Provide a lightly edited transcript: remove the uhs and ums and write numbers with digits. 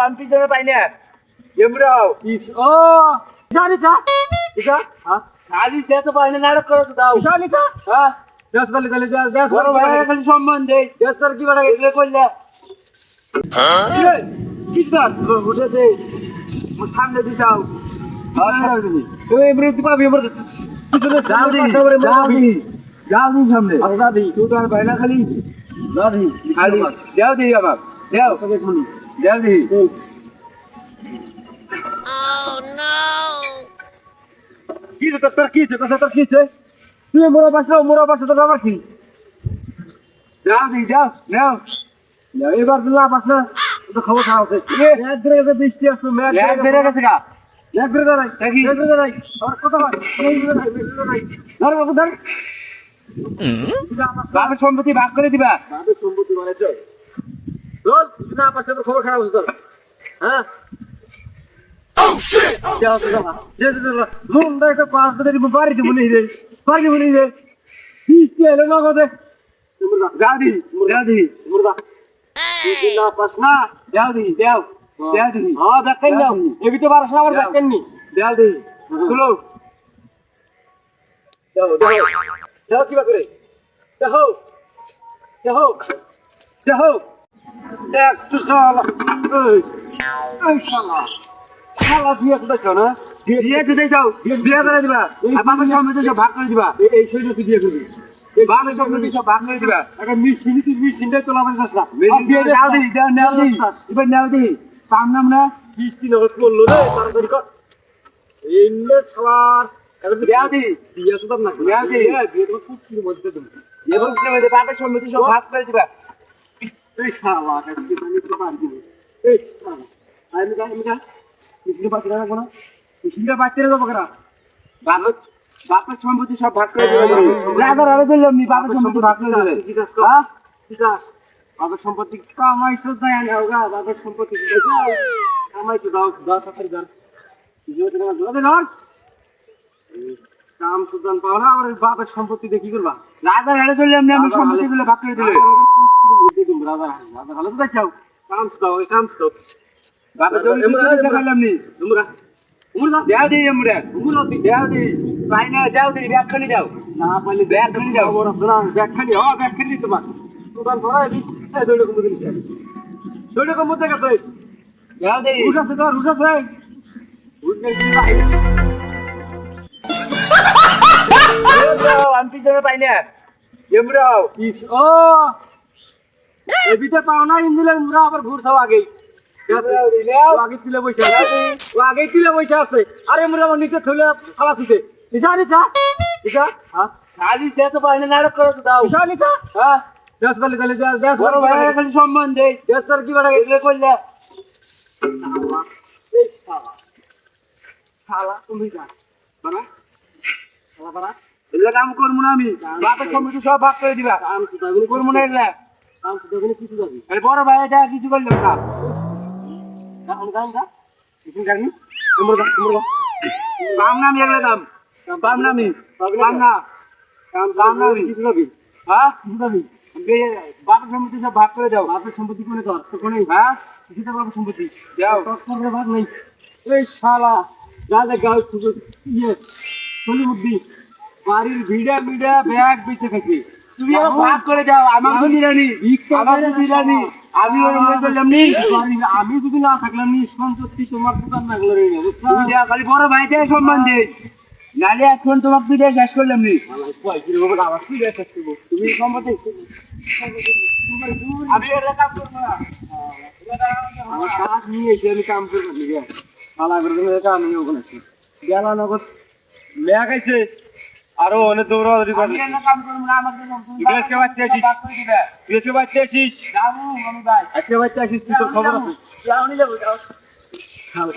আমি পিছনে পাই না এমরাও ও ইসা ইসা হ্যাঁ খালি যেতে পাই না নাটক করছ দাও ইসা হ্যাঁ দেশ তালে দেশ বড় ভাই খালি সম্মান দেই দেশ তার কি বাড়া এগুলো করলে কি স্যার উঠেছে মোর সামনে দি যাও তুমি এমরে তুই পাবি এমরে পিছনে যাও দি যাও দি সামনে আচ্ছা দি তুই তো আর ভাই না খালি দাদি খালি দেও দি আমার দেও সবে শুনি দেও দি কি তোর কি তোর কি তুই মোরা বাসা তোর আবার কি দেও দি দেও নেও এবার দিলা বাস না তো খবর খাওয়া আছে এক ধরে গেছে বৃষ্টি আসছে ম্যাচ এক ধরে গেছে গা এক ধরে দাঁড়াই দেখি। এক ধরে দাঁড়াই আর কত হয় ধর বাবু ধর বাপের সম্পত্তি ভাগ করে দিবা বাবু সম্পত্তি বানাইছে চল তুই না পাশে তোর খবর খারাপ আছে তোর হ্যাঁ মুন্ডা একটা পাঁচ দিন বাড়ি দিব নি রে বৃষ্টি এলো না কথা যাও দি দেও দি মুর্দা তুই না পাস না দেও দি দেও দেও দি হ্যাঁ দেখেন না এবিতে পারছ না আমার দেখেন নি দেও দি তুলো দেখো কি করে দেখো দেখো দেখো দেখ শালা এই শালা শালা দিয়ে দেখছো না বিয়ে দিতে যাও বিয়ে করে দিবা আর বাপের সম্পত্তি সব ভাগ করে দিবা এই শৈল তুই দিয়ে করবি বাপের সম্পত্তি সব ভাগ করে দিবা একটা মেশিনটাই তোলা আমাদের কাছে নাও দি দেও নাও দি এবার নাও দি পাম নাম না বৃষ্টি নগদ করলো রে তাড়াতাড়ি কর এমনে শালার দেও দি বিয়ে সুদার না দেও দি বিয়ে তোমার ফুটকির মধ্যে তুমি এবং বাপের সম্পত্তি সব ভাগ করে দিবা এই শালা আজকে আমি তো পারি দিব এই শালা আমি যা মিষ্টি পাতি রাখবো না মিষ্টিটা বাচ্চারা যাবো কেনা বাপের সম্পত্তি সব ভাগ করে দিবা রাজার আরে দিলাম নি বাপের সম্পত্তি ভাগ করে দিলে কি চাস হ্যাঁ কি চাস বাবার সম্পত্তি কামাইছো তাই আনে হোগা বাবার সম্পত্তি কামাইছো দাও দাও তাড়াতাড়ি দাও জীবতে না দোদে ধর কাম সুদান পাও না আর বাবার সম্পত্তি দিয়ে কি করবা রাজার আরে দিলাম নি আমি সম্পত্তি গুলো ভাগ করে দিলে রাজা ভালো তো যাও কাম সুদাও কাম সুদাও বাপের জমি দিতে পারলাম নি তোমরা তোমরা দেও দি আমরা তোমরা দেও দি পাই না যাও দি ব্যাগখানি যাও না পাইলে ব্যাগখানি যাও বড় সোনা ব্যাগখানি হ ব্যাগখানি তোমার সুদান ধরা এই দৌড়ে কম দিন দৌড়ে কম মধ্যে গেছে দেও দি উঠাছে ধর উঠাছে আমি পিছনে পাই না এমরাও ও এবিতে পাও না ইঞ্জিনের মুরা আবার ঘুরছাও আগেই আগে তুলে বসে আছে ও আগেই তুলে বসে আছে আরে মুরা আমার নিচে থলে ফালা দিতে নিশা নিশা নিশা হ্যাঁ খালি যেতে পাই না নাটক করছ দাও নিশা নিশা হ্যাঁ দেশ তালে দেশ বড় ভাই খালি সম্মান দেই দেশ তার কি বাড়া এগুলো করলে এই শালা শালা তুমি যা বাড়া শালা বাড়া এগুলো কাম করবো না আমি বাপের সম্পত্তি সব ভাগ করে দিবা কাম সুদাগুলো করবো না এগুলা কাম সুদাগুলো কিছু যাবি আরে বড় ভাই যা কিছু করলাম না কাম কাম যা কিছু জানি তোমরা কাম না আমি এগুলো দাম কাম না আমি কাম না কাম না আমি কিছু যাবি হ্যাঁ কিছু যাবি বাপের সম্পত্তি সব ভাগ করে দাও বাপের সম্পত্তি কোনে তোর তো কোনে হ্যাঁ কিছু বাপের সম্পত্তি দাও তোর ভাগ নেই এই শালা যা দে গাও সুযোগ ইয়ে চলি বুদ্ধি বাড়ির ভিড়া ভিড়া ব্যাগ বেঁচে খাইছে তুমি আরো ভাগ করে দাও আমার তো দিলানি আমার তো দিলানি আমি ওর মনে করলাম নি আমি যদি না থাকলাম নি সম্পত্তি তোমার দোকান না গলে রইল তুমি যা খালি বড় ভাই দেয় সম্মান দে নালে এখন তোমাকে বিদায় শেষ করলাম নি তুমি সম্পত্তি আমি এটা কাম করবো না আমার কাজ নিয়ে এসে আমি কাম করবো নি শালা করে তুমি কাম নিয়ে ওখানে গেলা নগদ লেয়া খাইছে আরো অনেক দৌড়াদৌড়ি আমি করছিস এটা কাম করবো না আমার জন্য তুই আজকে বাড়তে আসিস ভাগ করে দিবে তুই আজকে বাড়তে আসিস যাবো আমি ভাই আজকে বাড়তে আসিস তুই তোর খবর আছে যাও নি যাবো যাও শালা